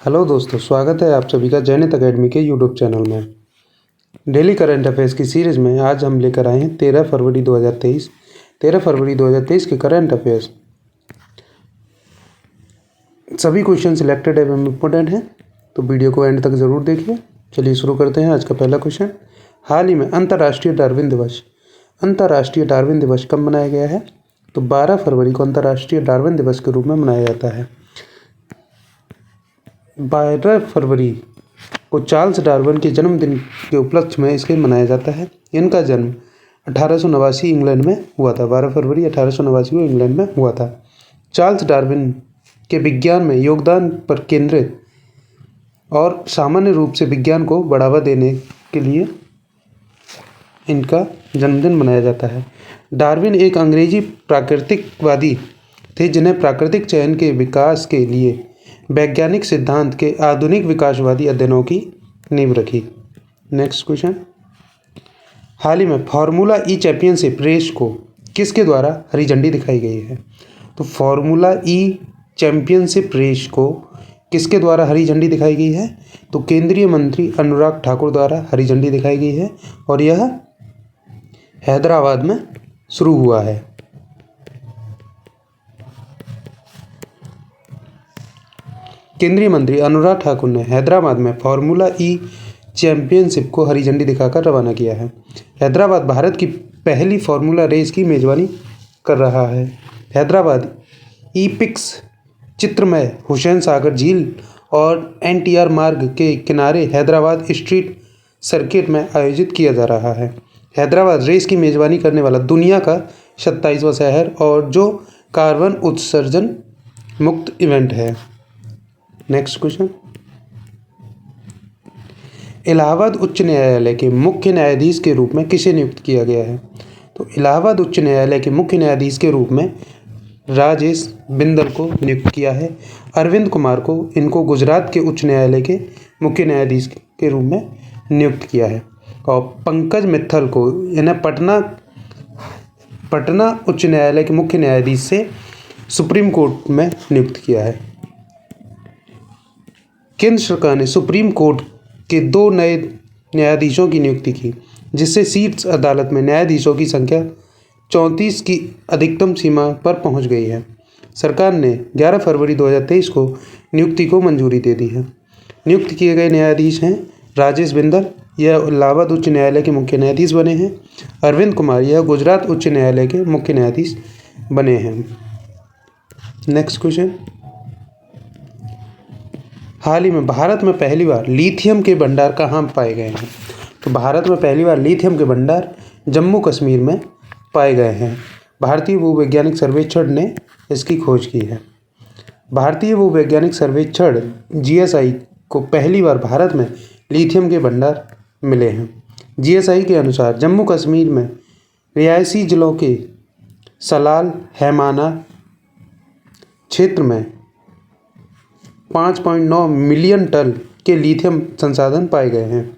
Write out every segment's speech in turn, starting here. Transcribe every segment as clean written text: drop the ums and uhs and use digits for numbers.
Hello दोस्तों, स्वागत है आप सभी का जैनित अकेडमी के यूट्यूब चैनल में। डेली करंट अफेयर्स की सीरीज़ में आज हम लेकर आए हैं 13 फरवरी 2023 के करंट अफेयर्स। सभी क्वेश्चन सिलेक्टेड एवं इम्पोर्टेंट हैं, तो वीडियो को एंड तक ज़रूर देखिए। चलिए शुरू करते हैं। आज का पहला क्वेश्चन, हाल ही में अंतर्राष्ट्रीय डार्विन दिवस कब मनाया गया है? तो 12 फरवरी को अंतर्राष्ट्रीय डार्विन दिवस के रूप में मनाया जाता है। 12 फरवरी को चार्ल्स डार्विन के जन्मदिन के उपलक्ष्य में इसके मनाया जाता है। इनका जन्म 1889 इंग्लैंड में हुआ था। 12 फरवरी 1889 को इंग्लैंड में हुआ था। चार्ल्स डार्विन के विज्ञान में योगदान पर केंद्रित और सामान्य रूप से विज्ञान को बढ़ावा देने के लिए इनका जन्मदिन मनाया जाता है। डार्विन एक अंग्रेजी प्राकृतिकवादी थे जिन्हें प्राकृतिक चयन के विकास के लिए वैज्ञानिक सिद्धांत के आधुनिक विकासवादी अध्ययनों की नींव रखी। नेक्स्ट क्वेश्चन, हाल ही में फार्मूला ई चैंपियनशिप रेस को किसके द्वारा हरी झंडी दिखाई गई है? तो फार्मूला ई चैंपियनशिप रेस को किसके द्वारा हरी झंडी दिखाई गई है? तो केंद्रीय मंत्री अनुराग ठाकुर द्वारा हरी झंडी दिखाई गई है और यह हैदराबाद में शुरू हुआ है। केंद्रीय मंत्री अनुराग ठाकुर ने हैदराबाद में फार्मूला ई चैंपियनशिप को हरी झंडी दिखाकर रवाना किया है। हैदराबाद भारत की पहली फार्मूला रेस की मेजबानी कर रहा है। हैदराबाद ईपिक्स चित्रमय हुसैन सागर झील और एनटीआर मार्ग के किनारे हैदराबाद स्ट्रीट सर्किट में आयोजित किया जा रहा है। हैदराबाद रेस की मेजबानी करने वाला दुनिया का 27वां शहर और जो कार्बन उत्सर्जन मुक्त इवेंट है। नेक्स्ट क्वेश्चन, इलाहाबाद उच्च न्यायालय के मुख्य न्यायाधीश के रूप में किसे नियुक्त किया गया है? तो इलाहाबाद उच्च न्यायालय के मुख्य न्यायाधीश के रूप में राजेश बिंदल को नियुक्त किया है। अरविंद कुमार को इनको गुजरात के उच्च न्यायालय के मुख्य न्यायाधीश के रूप में नियुक्त किया है और पंकज मित्तल को इन्हें पटना उच्च न्यायालय के मुख्य न्यायाधीश से सुप्रीम कोर्ट में नियुक्त किया है। केंद्र सरकार ने सुप्रीम कोर्ट के 2 नए न्यायाधीशों की नियुक्ति की, जिससे शीर्ष अदालत में न्यायाधीशों की संख्या 34 की अधिकतम सीमा पर पहुंच गई है। सरकार ने 11 फरवरी 2023 को नियुक्ति को मंजूरी दे दी है। नियुक्त किए गए न्यायाधीश हैं राजेश बिंदल, यह इलाहाबाद उच्च न्यायालय के मुख्य न्यायाधीश बने हैं। अरविंद कुमार, यह गुजरात उच्च न्यायालय के मुख्य न्यायाधीश बने हैं। नेक्स्ट क्वेश्चन, हाल ही में भारत में पहली बार लिथियम के भंडार कहाँ पाए गए हैं? तो भारत में पहली बार लिथियम के भंडार जम्मू कश्मीर में पाए गए हैं। भारतीय भूवैज्ञानिक सर्वेक्षण ने इसकी खोज की है। भारतीय भूवैज्ञानिक सर्वेक्षण जीएसआई को पहली बार भारत में लिथियम के भंडार मिले हैं। जीएसआई के अनुसार जम्मू कश्मीर में रिहायशी जिलों के सलाल हैमाना क्षेत्र में 5.9 मिलियन टन के लिथियम संसाधन पाए गए हैं।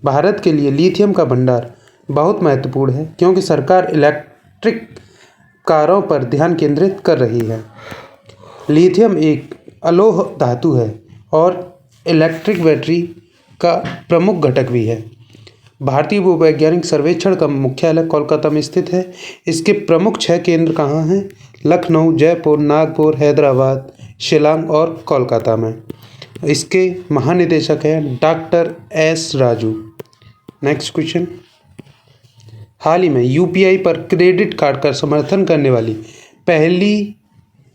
भारत के लिए लिथियम का भंडार बहुत महत्वपूर्ण है क्योंकि सरकार इलेक्ट्रिक कारों पर ध्यान केंद्रित कर रही है। लिथियम एक अलोह धातु है और इलेक्ट्रिक बैटरी का प्रमुख घटक भी है। भारतीय भूवैज्ञानिक सर्वेक्षण का मुख्यालय कोलकाता में स्थित है। इसके प्रमुख 6 केंद्र कहाँ हैं? लखनऊ, जयपुर, नागपुर, हैदराबाद, शिलांग और कोलकाता में। इसके महानिदेशक हैं doctor S Raju. Next question, हाल ही में यूपीआई पर क्रेडिट कार्ड का समर्थन करने वाली पहली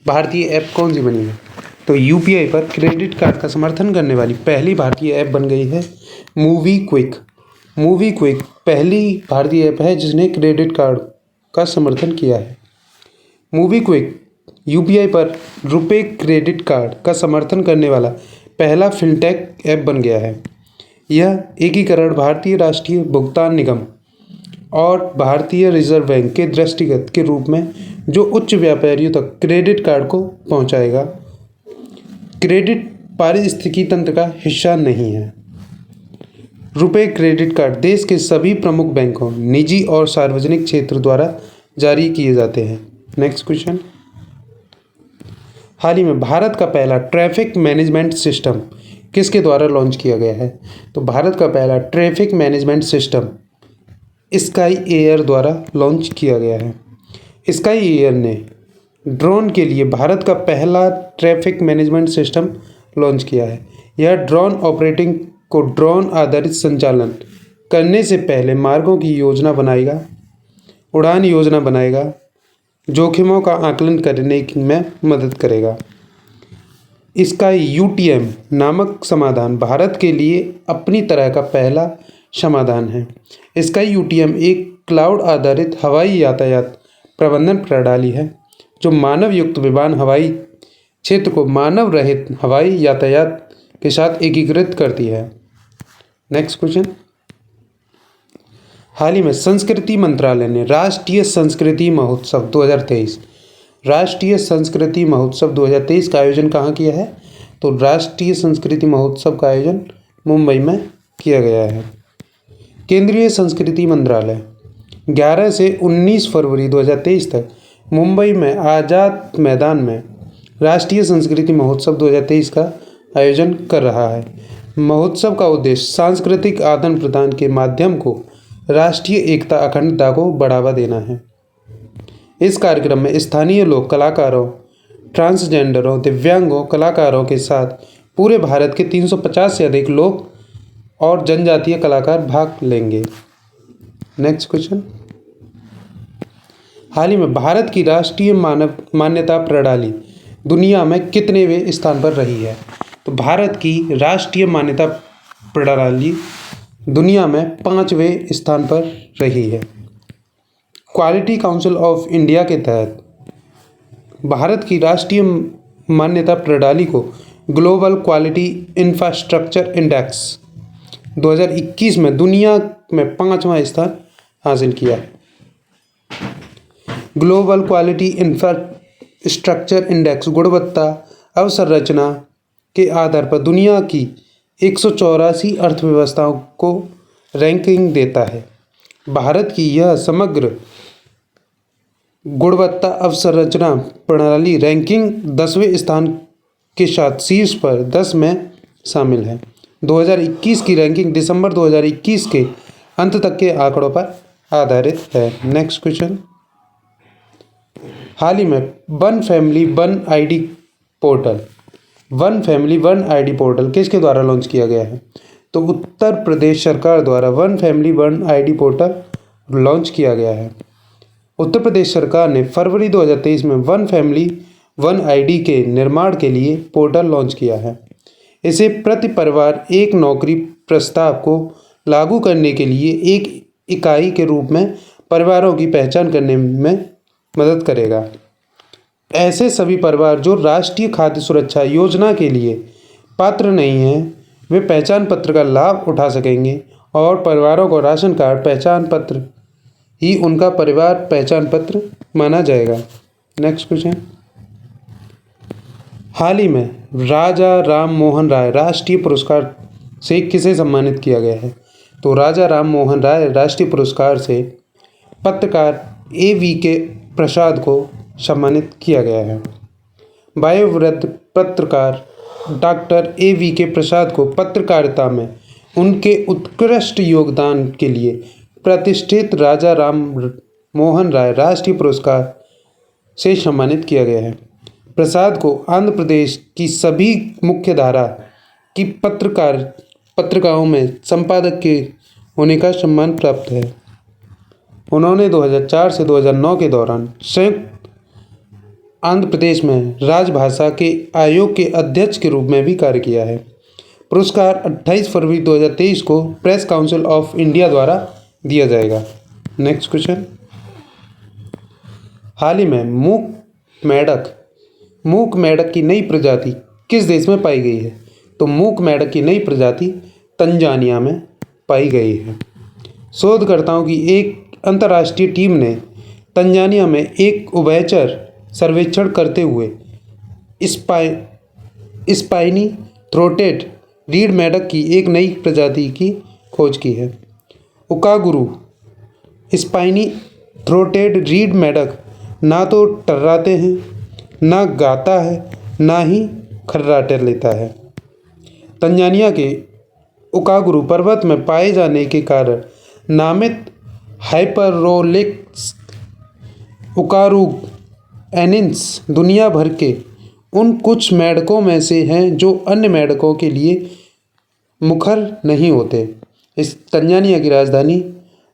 भारतीय ऐप कौन सी बनी है? तो यूपीआई पर क्रेडिट कार्ड का समर्थन करने वाली पहली भारतीय ऐप बन गई है मूवी क्विक। मूवी क्विक पहली भारतीय ऐप है जिसने क्रेडिट कार्ड का समर्थन किया है। मूवी क्विक यूपीआई पर रुपे क्रेडिट कार्ड का समर्थन करने वाला पहला फिनटेक ऐप बन गया है। यह एकीकरण भारतीय राष्ट्रीय भुगतान निगम और भारतीय रिजर्व बैंक के दृष्टिगत के रूप में जो उच्च व्यापारियों तक क्रेडिट कार्ड को पहुंचाएगा। क्रेडिट पारिस्थितिकी तंत्र का हिस्सा नहीं है। रुपे क्रेडिट कार्ड देश के सभी प्रमुख बैंकों, निजी और सार्वजनिक क्षेत्र द्वारा जारी किए जाते हैं। नेक्स्ट क्वेश्चन, हाल ही में भारत का पहला ट्रैफिक मैनेजमेंट सिस्टम किसके द्वारा लॉन्च किया गया है? तो भारत का पहला traffic management system sky air द्वारा लॉन्च किया गया है। स्काई एयर ने ड्रोन के लिए भारत का पहला ट्रैफिक मैनेजमेंट सिस्टम लॉन्च किया है। यह ड्रोन ऑपरेटिंग को ड्रोन आधारित संचालन करने से पहले मार्गों की योजना बनाएगा, उड़ान योजना बनाएगा, जोखिमों का आकलन करने में मदद करेगा। इसका यूटीएम नामक समाधान भारत के लिए अपनी तरह का पहला समाधान है। इसका यूटीएम एक क्लाउड आधारित हवाई यातायात प्रबंधन प्रणाली है जो मानव युक्त विमान हवाई क्षेत्र को मानव रहित हवाई यातायात के साथ एकीकृत करती है। Next question. हाल ही में संस्कृति मंत्रालय ने राष्ट्रीय संस्कृति महोत्सव 2023 का आयोजन कहाँ किया है? तो राष्ट्रीय संस्कृति महोत्सव का आयोजन मुंबई में किया गया है। केंद्रीय संस्कृति मंत्रालय 11 से 19 फरवरी 2023 तक मुंबई में आज़ाद मैदान में राष्ट्रीय संस्कृति महोत्सव 2023 का आयोजन कर रहा है। महोत्सव का उद्देश्य सांस्कृतिक आदान प्रदान के माध्यम को राष्ट्रीय एकता अखंडता को बढ़ावा देना है। इस कार्यक्रम में स्थानीय लोक कलाकारों, ट्रांसजेंडरों, दिव्यांगों कलाकारों के साथ पूरे भारत के 350 से अधिक लोक और जनजातीय कलाकार भाग लेंगे। Next question. हाल ही में भारत की राष्ट्रीय मान्यता प्रणाली दुनिया में कितनेवें स्थान पर रही है? तो भारत की राष्ट्रीय मान्यता प्रणाली दुनिया में 5वें स्थान पर रही है। क्वालिटी काउंसिल ऑफ इंडिया के तहत भारत की राष्ट्रीय मान्यता प्रणाली को ग्लोबल क्वालिटी इंफ्रास्ट्रक्चर इंडेक्स 2021 में दुनिया में 5वां स्थान हासिल किया है। ग्लोबल क्वालिटी इंफ्रास्ट्रक्चर इंडेक्स गुणवत्ता अवसंरचना के आधार पर दुनिया की 184 अर्थव्यवस्थाओं को रैंकिंग देता है। भारत की यह समग्र गुणवत्ता अवसंरचना प्रणाली रैंकिंग 10वें स्थान के साथ शीर्ष पर 10 में शामिल है। 2021 की रैंकिंग दिसंबर 2021 के अंत तक के आंकड़ों पर आधारित है। Next question. हाल ही में one family one ID portal किसके द्वारा लॉन्च किया गया है? तो उत्तर प्रदेश सरकार द्वारा one family one ID portal launch किया गया है। उत्तर प्रदेश सरकार ने फरवरी 2023 में वन फैमिली वन आईडी के निर्माण के लिए पोर्टल लॉन्च किया है। इसे प्रति परिवार एक नौकरी प्रस्ताव को लागू करने के लिए एक इकाई के रूप में परिवारों की पहचान करने में मदद करेगा। ऐसे सभी परिवार जो राष्ट्रीय खाद्य सुरक्षा योजना के लिए पात्र नहीं हैं, वे पहचान पत्र का लाभ उठा सकेंगे और परिवारों को राशन कार्ड पहचान पत्र ही उनका परिवार पहचान पत्र माना जाएगा। Next question. हाल ही में राजा राम मोहन राय राष्ट्रीय पुरस्कार से किसे सम्मानित किया गया है? तो राजा राम मोहन राय राष्ट्रीय पुरस्कार से पत्रकार AVK प्रसाद को सम्मानित किया गया है। वयोवृद्ध पत्रकार डॉक्टर AVK प्रसाद को पत्रकारिता में उनके उत्कृष्ट योगदान के लिए प्रतिष्ठित राजा राम मोहन राय राष्ट्रीय पुरस्कार से सम्मानित किया गया है। प्रसाद को आंध्र प्रदेश की सभी मुख्य धारा की पत्रिकाओं में संपादक के होने का सम्मान प्राप्त है। उन्होंने 2004 से 2009 के दौरान संयुक्त आंध्र प्रदेश में राजभाषा के आयोग के अध्यक्ष के रूप में भी कार्य किया है। पुरस्कार 28 फरवरी 2023 को प्रेस काउंसिल ऑफ इंडिया द्वारा दिया जाएगा। Next question. हाल ही में मूक मेढक की नई प्रजाति किस देश में पाई गई है? तो मूक मेढक की नई प्रजाति तंजानिया में पाई गई है। शोधकर्ताओं की एक अंतर्राष्ट्रीय टीम ने तंजानिया में एक उभयचर सर्वेक्षण करते हुए स्पाइनी थ्रोटेड रीड मेढक की एक नई प्रजाति की खोज की है। उकागुरू स्पाइनी थ्रोटेड रीड मेढक ना तो टर्राते हैं, ना गाता है ना ही खर्राटे लेता है। तंजानिया के उकागुरु पर्वत में पाए जाने के कारण नामित हाइपरोलिक्स उकारुगेनिस दुनिया भर के उन कुछ मेंढकों में से हैं जो अन्य मेंढकों के लिए मुखर नहीं होते। इस तंजानिया की राजधानी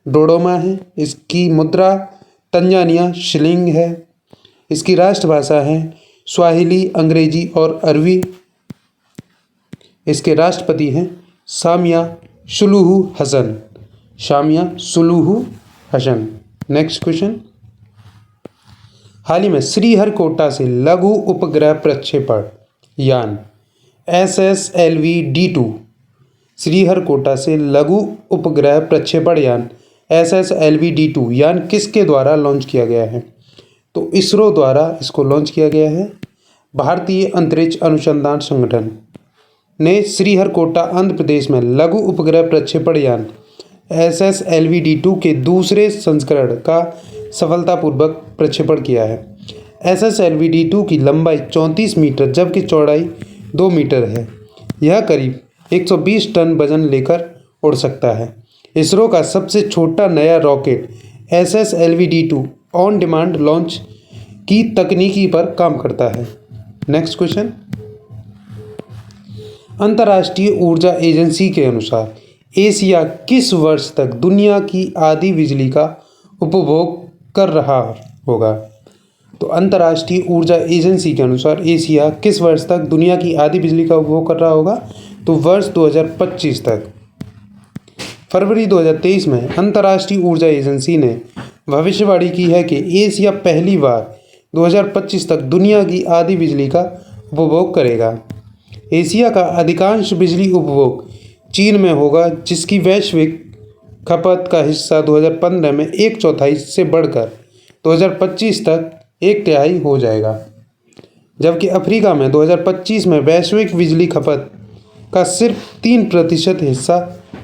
डोडोमा है। इसकी मुद्रा तंजानिया शिलिंग है। इसकी राष्ट्रभाषा है स्वाहिली, अंग्रेजी और अरबी। इसके राष्ट्रपति हैं Samia Suluhu Hassan. Samia Suluhu Hassan. Next question. हाल ही में श्रीहरिकोटा से लघु उपग्रह प्रक्षेपण यान SSLV-D2 श्रीहरिकोटा से लघु उपग्रह प्रक्षेपण यान SSLV-D2 यान किसके द्वारा लॉन्च किया गया है? तो इसरो द्वारा इसको लॉन्च किया गया है। भारतीय अंतरिक्ष अनुसंधान संगठन ने श्रीहरिकोटा आंध्र प्रदेश में लघु उपग्रह प्रक्षेपण यान SSLV-D2 के दूसरे संस्करण का सफलतापूर्वक प्रक्षेपण किया है। SSLV-D2 की लंबाई 34 मीटर जबकि चौड़ाई 2 मीटर है। यह करीब 120 टन वजन लेकर उड़ सकता है। इसरो का सबसे छोटा नया rocket SSLV-D2 on demand launch की तकनीकी पर काम करता है। Next question. अंतर्राष्ट्रीय ऊर्जा एजेंसी के अनुसार एशिया किस वर्ष तक दुनिया की आधी बिजली का उपभोग कर रहा होगा? तो अंतर्राष्ट्रीय ऊर्जा एजेंसी के अनुसार एशिया किस वर्ष तक दुनिया की आधी बिजली का उपभोग कर रहा होगा? तो वर्ष 2025 तक। फरवरी 2023 में अंतर्राष्ट्रीय ऊर्जा एजेंसी ने भविष्यवाणी की है कि एशिया पहली बार 2025 तक दुनिया की आधी बिजली का उपभोग करेगा। एशिया का अधिकांश बिजली उपभोग चीन में होगा, जिसकी वैश्विक खपत का हिस्सा 2015 में 1/4 से बढ़कर 2025 तक 1/3 हो जाएगा। जबकि अफ्रीका में 2025 में वैश्विक बिजली खपत का सिर्फ 3% हिस्सा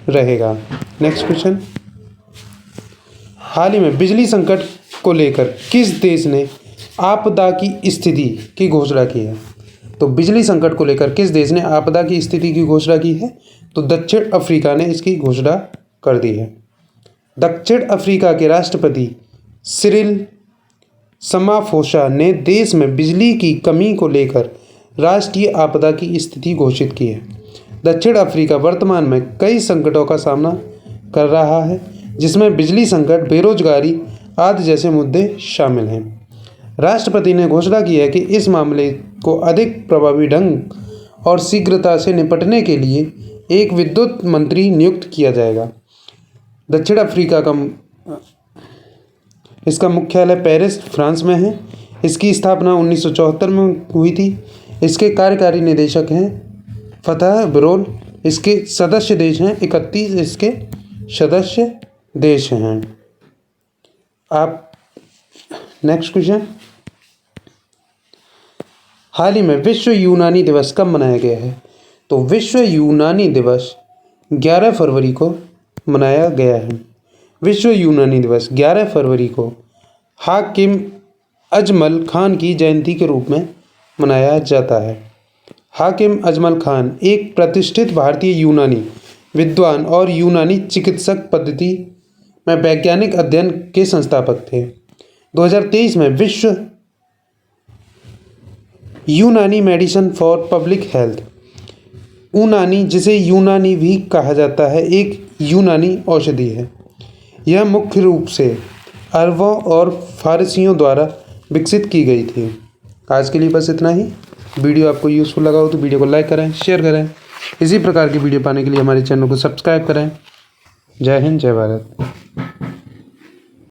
रहेगा। Next question. हाल ही में बिजली संकट को लेकर किस देश ने आपदा की स्थिति की घोषणा की है? तो बिजली संकट को लेकर किस देश ने आपदा की स्थिति की घोषणा की है? तो दक्षिण अफ्रीका ने इसकी घोषणा कर दी है। दक्षिण अफ्रीका के राष्ट्रपति सिरिल समाफोसा ने देश में बिजली की कमी को लेकर राष्ट्रीय आपदा की स्थिति घोषित की है। दक्षिण अफ्रीका वर्तमान में कई संकटों का सामना कर रहा है, जिसमें बिजली संकट, बेरोजगारी आदि जैसे मुद्दे शामिल हैं। राष्ट्रपति ने घोषणा की है कि इस मामले को अधिक प्रभावी ढंग और शीघ्रता से निपटने के लिए एक विद्युत मंत्री नियुक्त किया जाएगा। दक्षिण अफ्रीका का इसका मुख्यालय पेरिस, फ्रांस में है। इसकी स्थापना 1974 में हुई थी। इसके कार्यकारी निदेशक हैं फतह बरोल। इसके सदस्य देश हैं 31 इसके सदस्य देश हैं। आप नेक्स्ट क्वेश्चन। हाल ही में विश्व यूनानी दिवस कब मनाया गया है? तो विश्व यूनानी दिवस 11 फरवरी को मनाया गया है। विश्व यूनानी दिवस 11 फरवरी को हाकिम अजमल खान की जयंती के रूप में मनाया जाता है। हाकिम अजमल खान एक प्रतिष्ठित भारतीय यूनानी विद्वान और यूनानी चिकित्सक पद्धति में वैज्ञानिक अध्ययन के संस्थापक थे। 2023 में विश्व यूनानी मेडिसिन फॉर पब्लिक हेल्थ यूनानी, जिसे यूनानी भी कहा जाता है, एक यूनानी औषधि है। यह मुख्य रूप से अरबों और फारसियों द्वारा विकसित की गई थी। आज के लिए बस इतना ही। वीडियो आपको यूज़फुल लगा हो तो वीडियो को लाइक करें, शेयर करें। इसी प्रकार की वीडियो पाने के लिए हमारे चैनल को सब्सक्राइब करें। जय हिंद, जय भारत।